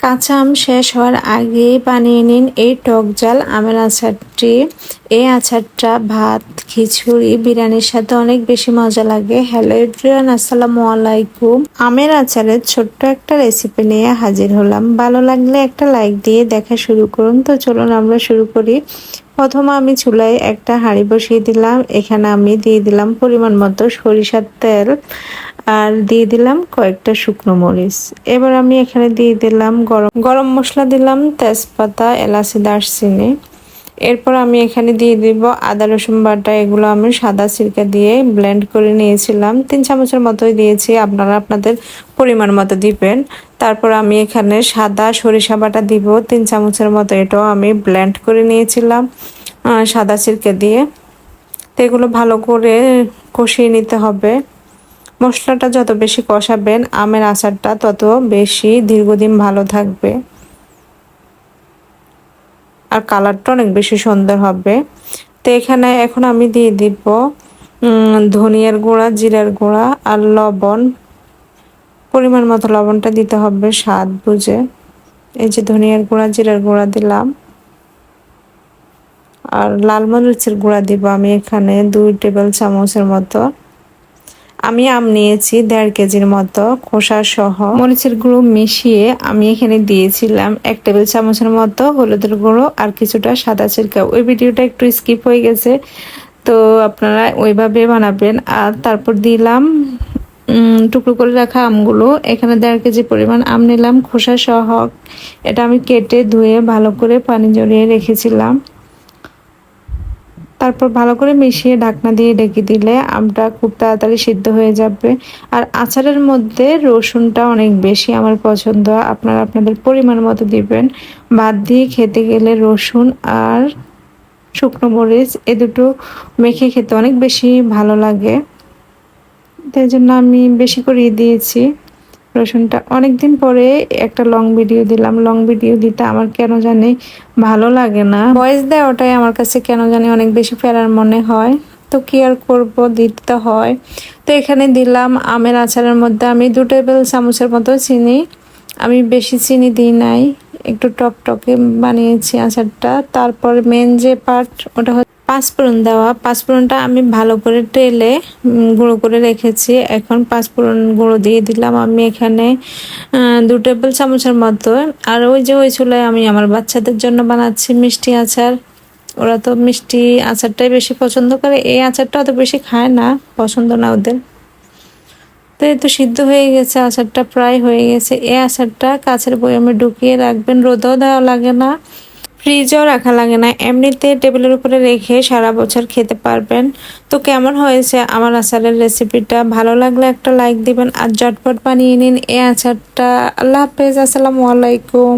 কাঁচা আম শেষ হওয়ার আগেই বানিয়ে নিন এই টক ঝাল আমের আচারটি। এই আচারটা ভাত, খিচুড়ি, বিরিয়ানির সাথে অনেক বেশি মজা লাগে। হ্যালো এভরিওয়ান, আসসালামু আলাইকুম। আমের আচারের ছোট্ট একটা রেসিপি নিয়ে হাজির হলাম। ভালো লাগলে একটা লাইক দিয়ে দেখা শুরু করুন। তো চলুন আমরা শুরু করি। প্রথমে আমি চুলায় একটা হাঁড়ি বসিয়ে দিলাম। এখানে আমি দিয়ে দিলাম পরিমাণ মতো সরিষার তেল আর দিয়ে দিলাম কয়েকটা শুকনো মরিচ। এবার আমি এখানে দিয়ে দিলাম গরম মশলা, দিলাম তেজপাতা, এলাচি, দারচিনি। এরপর আমি এখানে দিয়ে দিব আদা রসুন বাটা। এগুলো আমি সাদা সিরকা দিয়ে ব্লেন্ড করে নিয়েছিলাম। 3 চামচের মতোই দিয়েছি, আপনারা আপনাদের পরিমাণ মতো দিবেন। তারপর আমি এখানে সাদা সরিষা বাটা দিব 3 চামচের মতো, এটাও আমি ব্লেন্ড করে নিয়েছিলাম সাদা সিরকা দিয়ে। তো এগুলো ভালো করে কষিয়ে নিতে হবে। মশলাটা যত বেশি কষাবেন আমের আচারটা তত বেশি দীর্ঘদিন ভালো থাকবে আর কালারটা অনেক বেশি সুন্দর হবে। তো এখানে এখন আমি দিয়ে দিব ধনিয়ার গুঁড়া, জিরার গুঁড়া আর লবণ। পরিমাণ মতো লবণটা দিতে হবে স্বাদ বুঝে। এই যে ধনিয়ার গুঁড়া, জিরার গুঁড়া দিলাম আর লাল মরিচের গুঁড়া দিব আমি এখানে 2 টেবিল চামচের মতো। আমি আম নিয়েছি 1.5 কেজির মতো খোসা সহ। মরিচের গুঁড়ো মিশিয়ে আমি এখানে দিয়েছিলাম 1 টেবিল চামচের মতো হলুদের গুঁড়ো আর কিছুটা সাদা সিরকা। ওই ভিডিওটা একটু স্কিপ হয়ে গেছে, তো আপনারা ওইভাবে বানাবেন। আর তারপর দিলাম টুকরো করে রাখা আমগুলো। এখানে 1.5 কেজি পরিমাণ আম নিলাম খোসা সহ। এটা আমি কেটে ধুয়ে ভালো করে পানি ঝরিয়ে রেখেছিলাম। তারপর ভালো করে মিশিয়ে ঢাকনা দিয়ে ঢেকে দিলে আমটা খুব তাড়াতাড়ি সিদ্ধ হয়ে যাবে। আর আচারের মধ্যে রসুনটা অনেক বেশি আমার পছন্দ, আপনারা আপনাদের পরিমাণ মতো দিবেন। ভাত দিয়ে খেতে গেলে রসুন আর শুকনো মরিচ এ দুটো মেখে খেতে অনেক বেশি ভালো লাগে, তাই জন্য আমি বেশি করে দিয়েছি রসুনটা। অনেকদিন পরে একটা লং ভিডিও দিলাম। লং ভিডিও দিতে আমার কেন জানি ভালো লাগে না, ভয়েস দেওয়াটাই আমার কাছে কেন জানি অনেক বেশি প্যারার মনে হয়। তো কি আর করবো, দিতে হয়। তো এখানে দিলাম আমের আচারের মধ্যে আমি 2 টেবিল চামচের মতো চিনি। আমি বেশি চিনি দিই নাই, একটু টকটকে বানিয়েছি আচারটা। তারপর মেন যে পার্ট ওটা হচ্ছে পাঁচফোড়ন দেওয়া। পাঁচফোড়নটা আমি ভালো করে তেলে গুঁড়ো করে রেখেছি। এখন পাঁচফোড়ন গুঁড়ো দিয়ে দিলাম আমি এখানে 2 টেবিল চামচের মতো। আর ওই যে ওই চুলায় আমি আমার বাচ্চাদের জন্য বানাচ্ছি মিষ্টি আচার। ওরা তো মিষ্টি আচারটাই বেশি পছন্দ করে, এই আচারটা অত বেশি খায় না, পছন্দ না ওদের। তো এই তো সিদ্ধ হয়ে গেছে, আচারটা প্রায় হয়ে গেছে। এই আচারটা কাঁচের বয়ামে ঢুকিয়ে রাখবেন, রোদও দেওয়া লাগে না, ফ্রিজেও রাখা লাগে না, এমনিতে টেবিলের উপরে রেখে সারা বছর খেতে পারবেন। তো কেমন হয়েছে আমার আচারের রেসিপিটা? ভালো লাগলে একটা লাইক দিবেন আর ঝটপট বানিয়ে নিন এই আচারটা। আল্লাহ হাফেজ, আসসালামু আলাইকুম।